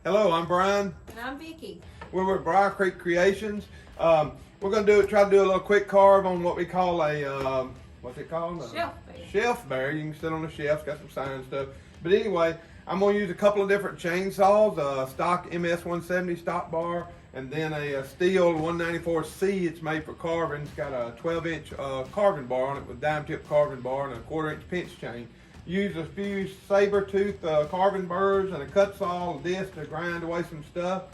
Hello, I'm Brian. And I'm Vicky. We're with Briar Creek Creations. We're going to try to do a little quick carve on what we call a, what's it called? Shelf bear. Shelf bear. You can sit on the shelf, got some signs and stuff. But anyway, I'm going to use a couple of different chainsaws, a stock MS-170 stock bar, and then a steel 194C. It's made for carving. It's got a 12-inch carving bar on it with dime tip carving bar and a 1/4-inch pinch chain. Use a few saber tooth carving burrs and a cut saw, a disc to grind away some stuff.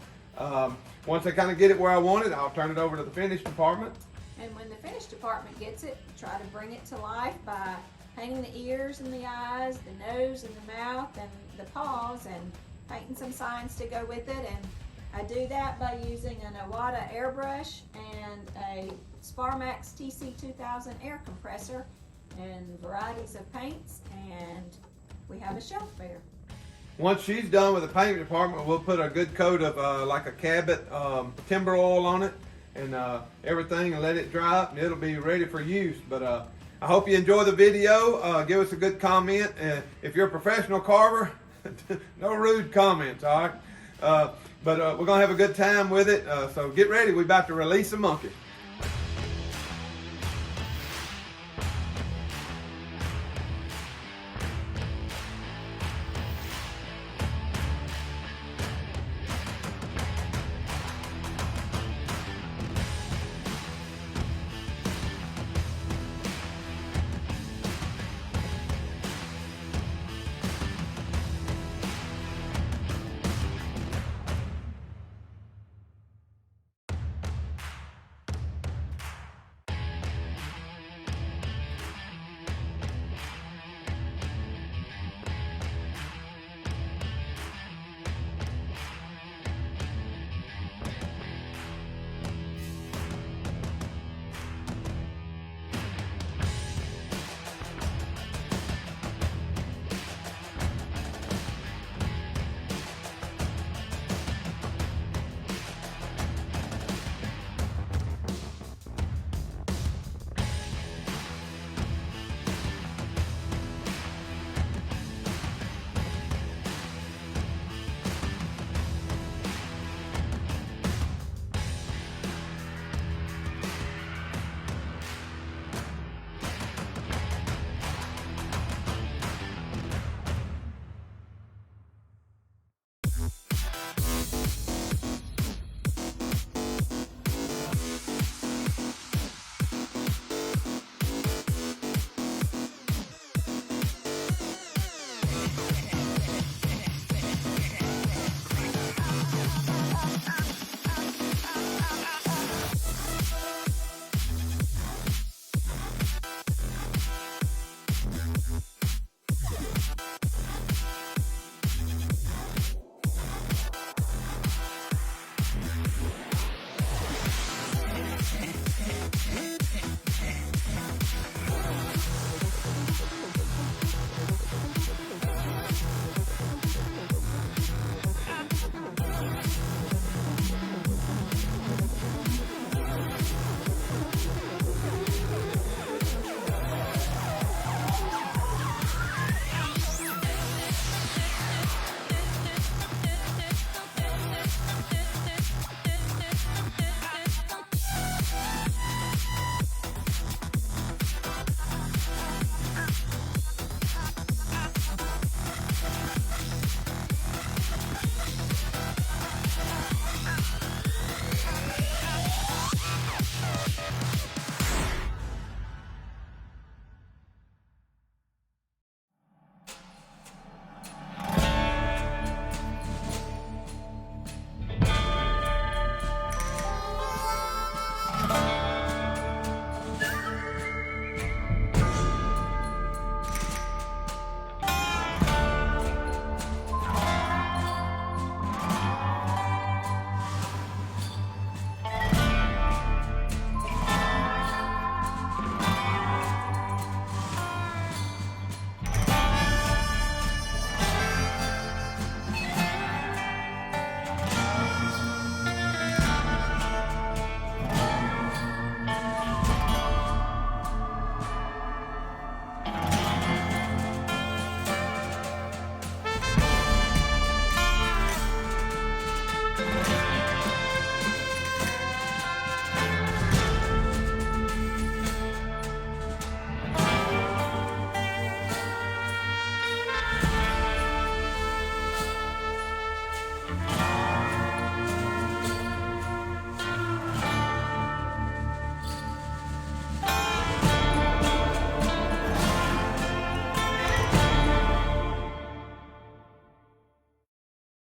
Once I kind of get it where I want it, I'll turn it over to the finish department. And when the finish department gets it, try to bring it to life by painting the ears and the eyes, the nose and the mouth and the paws, and painting some signs to go with it. And I do that by using an Iwata airbrush and a Sparmax TC2000 air compressor and varieties of paints, and we have a shelf bear. Once she's done with the paint department, we'll put a good coat of like a Cabot timber oil on it and everything, and let it dry up, and it'll be ready for use. But I hope you enjoy the video. Give us a good comment. If you're a professional carver, no rude comments, all right? But we're going to have a good time with it, so get ready. We're about to release a monkey.